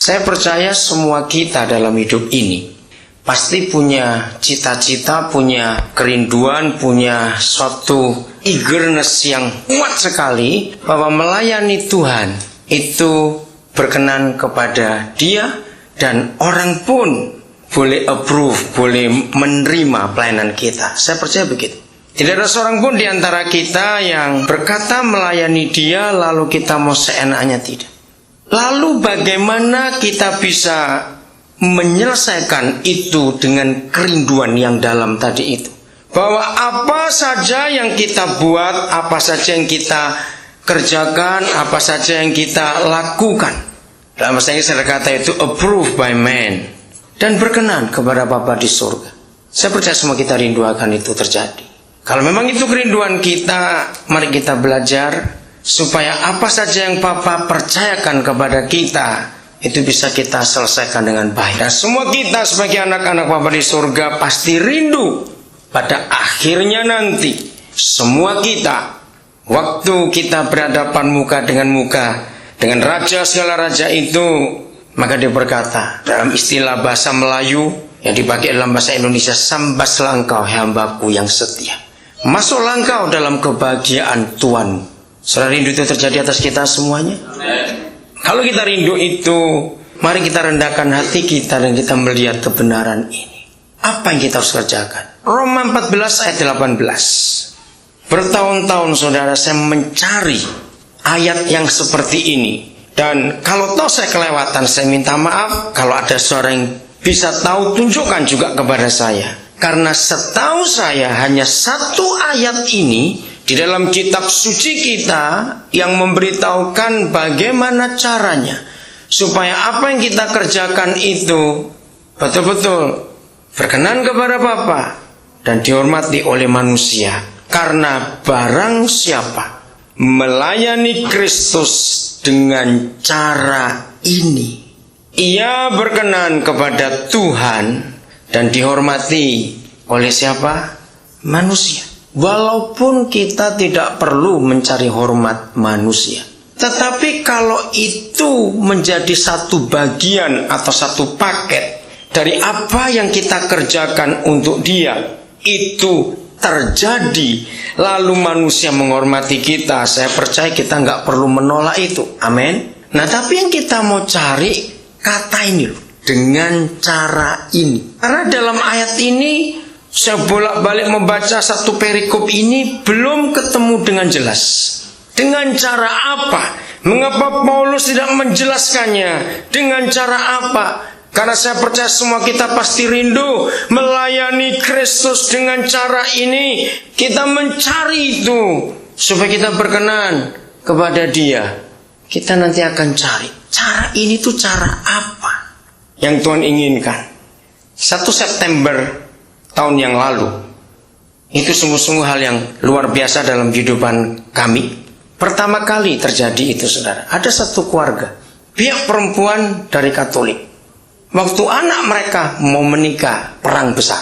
Saya percaya semua kita dalam hidup ini pasti punya cita-cita, punya kerinduan, punya suatu eagerness yang kuat sekali bahwa melayani Tuhan itu berkenan kepada Dia, dan orang pun boleh approve, boleh menerima pelayanan kita. Saya percaya begitu. Tidak ada seorang pun di antara kita yang berkata melayani Dia lalu kita mau seenaknya, tidak. Lalu bagaimana kita bisa menyelesaikan itu dengan kerinduan yang dalam tadi itu? Bahwa apa saja yang kita buat, apa saja yang kita kerjakan, apa saja yang kita lakukan, dalam bahasa Inggris ada kata itu approved by man, dan berkenan kepada Bapa di surga. Saya percaya semua kita rindu akan itu terjadi. Kalau memang itu kerinduan kita, mari kita belajar supaya apa saja yang Bapa percayakan kepada kita itu bisa kita selesaikan dengan baik. Dan semua kita sebagai anak-anak Bapa di surga pasti rindu pada akhirnya nanti semua kita, waktu kita berhadapan muka dengan raja segala raja itu, maka dia berkata dalam istilah bahasa Melayu yang dipakai dalam bahasa Indonesia, sambaslah engkau hambaku yang setia, masuklah engkau dalam kebahagiaan Tuhanmu. Saudara, rindu itu terjadi atas kita semuanya? Amen. Kalau kita rindu itu, mari kita rendahkan hati kita dan kita melihat kebenaran ini. Apa yang kita harus kerjakan? Roma 14 ayat 18. Bertahun-tahun saudara saya mencari ayat yang seperti ini. Dan kalau toh saya kelewatan, saya minta maaf. Kalau ada seorang yang bisa tahu, tunjukkan juga kepada saya. Karena setahu saya hanya satu ayat ini di dalam kitab suci kita yang memberitahukan bagaimana caranya supaya apa yang kita kerjakan itu betul-betul berkenan kepada Bapa dan dihormati oleh manusia. Karena barang siapa melayani Kristus dengan cara ini, ia berkenan kepada Tuhan dan dihormati oleh siapa? Manusia. Walaupun kita tidak perlu mencari hormat manusia, tetapi kalau itu menjadi satu bagian atau satu paket dari apa yang kita kerjakan untuk Dia, itu terjadi, lalu manusia menghormati kita, saya percaya kita nggak perlu menolak itu. Amin. Nah, tapi yang kita mau cari kata ini loh, dengan cara ini. Karena dalam ayat ini saya bolak-balik membaca satu perikop ini belum ketemu dengan jelas. Dengan cara apa? Mengapa Paulus tidak menjelaskannya? Dengan cara apa? Karena saya percaya semua kita pasti rindu melayani Kristus dengan cara ini. Kita mencari itu supaya kita berkenan kepada Dia. Kita nanti akan cari cara ini tuh cara apa yang Tuhan inginkan. 1 September tahun yang lalu itu sungguh-sungguh hal yang luar biasa dalam kehidupan kami. Pertama kali terjadi itu, saudara. Ada satu keluarga, pihak perempuan dari Katolik. Waktu anak mereka mau menikah, perang besar.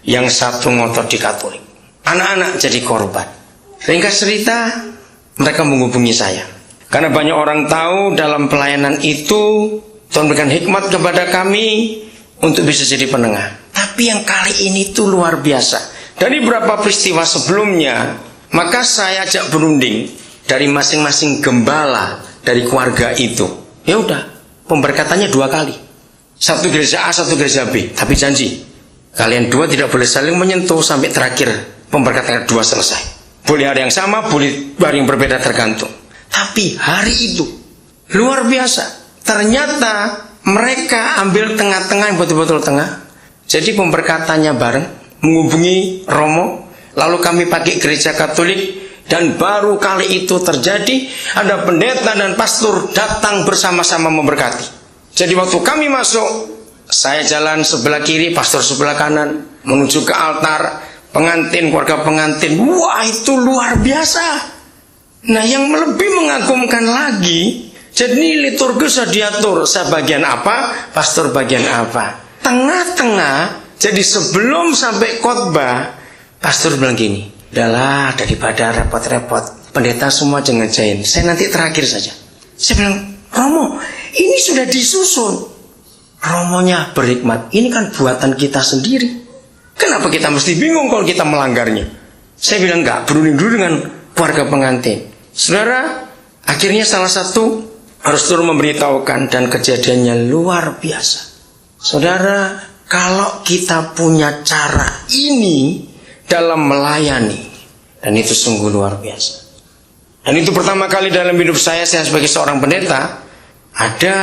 Yang satu ngotot di Katolik, anak-anak jadi korban. Ringkas cerita, mereka menghubungi saya. Karena banyak orang tahu dalam pelayanan itu Tuhan berikan hikmat kepada kami untuk bisa jadi penengah. Tapi yang kali ini tuh luar biasa. Dari beberapa peristiwa sebelumnya, maka saya ajak berunding dari masing-masing gembala dari keluarga itu. Ya udah, pemberkatannya 2 kali. Satu gereja A, satu gereja B. Tapi janji, kalian 2 tidak boleh saling menyentuh sampai terakhir pemberkatan 2 selesai. Boleh hari yang sama, boleh hari yang berbeda, tergantung. Tapi hari itu luar biasa. Ternyata mereka ambil tengah-tengah yang betul-betul tengah. Jadi pemberkatannya bareng, menghubungi Romo, lalu kami pakai gereja Katolik, dan baru kali itu terjadi, ada pendeta dan pastor datang bersama-sama memberkati. Jadi waktu kami masuk, saya jalan sebelah kiri, pastor sebelah kanan, menuju ke altar, pengantin, keluarga pengantin. Wah, itu luar biasa. Nah, yang lebih mengagumkan lagi, jadi liturgi sudah diatur, saya bagian apa, pastor bagian apa. Tengah-tengah, jadi sebelum sampai khotbah, pastor bilang gini, udahlah daripada repot-repot, pendeta semua jangan jain, saya nanti terakhir saja. Saya bilang, Romo, Ini sudah disusun. Romonya berhikmat. Ini kan buatan kita sendiri. Kenapa kita mesti bingung kalau kita melanggarnya? Saya bilang enggak, berunding dulu dengan keluarga pengantin. Saudara, akhirnya salah satu harus turun memberitahukan dan kejadiannya luar biasa. Saudara, kalau kita punya cara ini dalam melayani, dan itu sungguh luar biasa. Dan itu pertama kali dalam hidup saya sebagai seorang pendeta, ada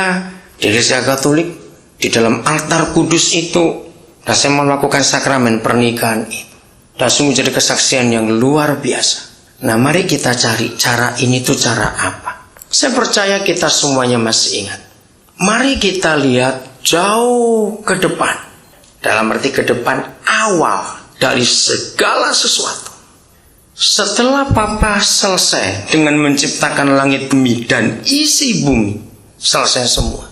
di gereja Katolik, di dalam altar kudus itu, dan saya melakukan sakramen pernikahan itu. Dan sungguh jadi kesaksian yang luar biasa. Nah, mari kita cari cara ini tuh cara apa. Saya percaya kita semuanya masih ingat. Mari kita lihat jauh ke depan. Dalam arti ke depan awal dari segala sesuatu. Setelah Papa selesai dengan menciptakan langit bumi dan isi bumi, selesai semua.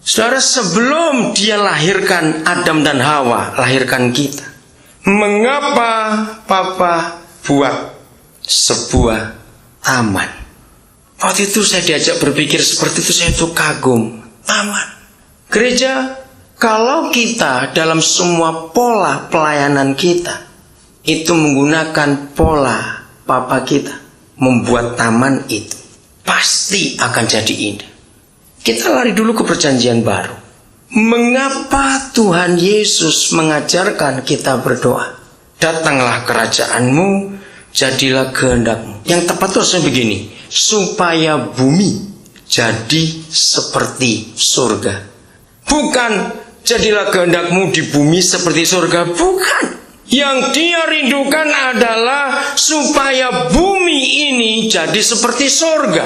Saudara, sebelum dia lahirkan Adam dan Hawa, lahirkan kita. Mengapa Papa buat sebuah taman? Waktu itu saya diajak berpikir seperti itu, saya tuh kagum. Taman. Gereja, kalau kita dalam semua pola pelayanan kita, itu menggunakan pola Papa kita, membuat taman itu, pasti akan jadi indah. Kita lari dulu ke perjanjian baru. Mengapa Tuhan Yesus mengajarkan kita berdoa? Datanglah kerajaanmu, jadilah kehendakmu. Yang tepat itu harusnya begini, supaya bumi jadi seperti surga. Bukan jadilah kehendakmu di bumi seperti surga. Bukan. Yang dia rindukan adalah supaya bumi ini jadi seperti surga.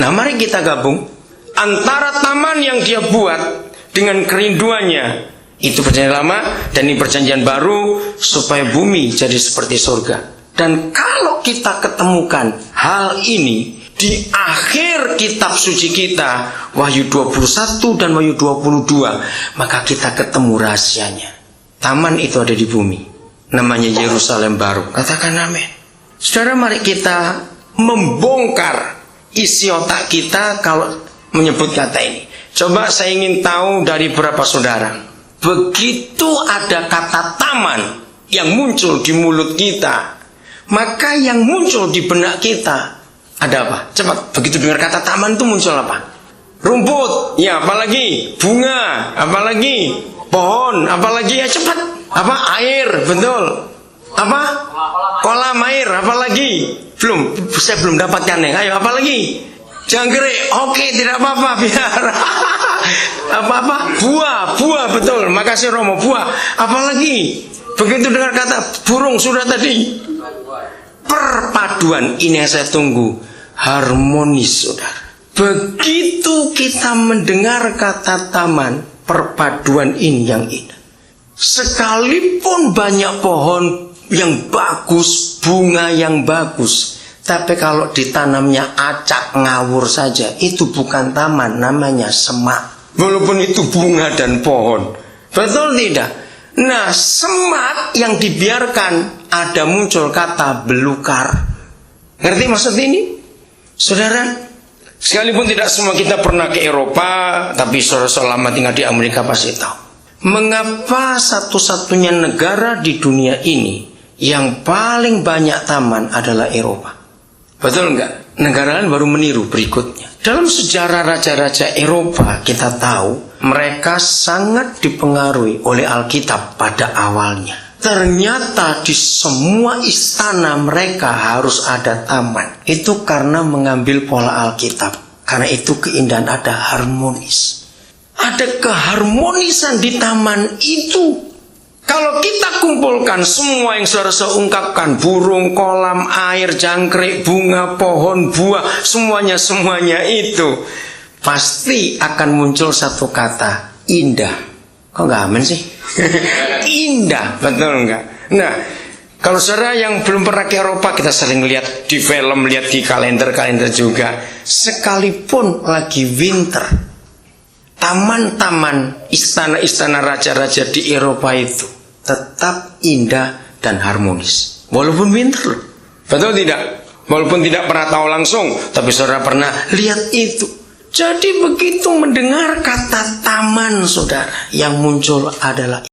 Nah, mari kita gabung antara taman yang dia buat dengan kerinduannya. Itu perjanjian lama dan ini perjanjian baru, supaya bumi jadi seperti surga. Dan kalau kita ketemukan hal ini di akhir kitab suci kita, Wahyu 21 dan Wahyu 22, maka kita ketemu rahasianya. Taman itu ada di bumi, namanya Yerusalem baru. Katakan amin. Saudara, mari kita membongkar isi otak kita kalau menyebut kata ini. Coba saya ingin tahu dari beberapa saudara, begitu ada kata taman yang muncul di mulut kita, maka yang muncul di benak kita ada apa? Cepat, begitu dengar kata taman itu muncul apa? Rumput, ya apalagi? Bunga, apalagi? Pohon, apalagi? Ya cepat. Apa? Air, betul. Apa? Kolam air, apalagi? Belum, saya belum dapatkan ya. Ayo, apalagi? Jangkrik, oke, tidak apa-apa, biar. Apa-apa? Buah, betul. Makasih Romo, buah. Apalagi? Begitu dengar kata burung sudah tadi. Perpaduan ini yang saya tunggu, harmonis, saudara. Begitu kita mendengar kata taman, perpaduan ini yang indah. Sekalipun banyak pohon yang bagus, bunga yang bagus, tapi kalau ditanamnya acak ngawur saja, itu bukan taman, namanya semak. Walaupun itu bunga dan pohon, betul tidak? Nah, semak yang dibiarkan, ada muncul kata belukar. Ngerti maksud ini? Saudara, sekalipun tidak semua kita pernah ke Eropa, tapi saudara selama tinggal di Amerika pasti tahu. Mengapa satu-satunya negara di dunia ini yang paling banyak taman adalah Eropa? Betul enggak? Negara lain baru meniru berikutnya. Dalam sejarah raja-raja Eropa kita tahu mereka sangat dipengaruhi oleh Alkitab pada awalnya. Ternyata di semua istana mereka harus ada taman. Itu karena mengambil pola Alkitab. Karena itu keindahan ada harmonis. Ada keharmonisan di taman itu. Kalau kita kumpulkan semua yang saudara ungkapkan, burung, kolam, air, jangkrik, bunga, pohon, buah, semuanya itu, pasti akan muncul satu kata, indah. Kok nggak aman sih? Indah, betul nggak? Nah, kalau saudara yang belum pernah ke Eropa, kita sering lihat di film, lihat di kalender juga. Sekalipun lagi winter, taman-taman, istana-istana raja-raja di Eropa itu tetap indah dan harmonis. Walaupun winter loh. Betul tidak? Walaupun tidak pernah tahu langsung, tapi saudara pernah lihat itu. Jadi begitu mendengar kata taman, saudara, yang muncul adalah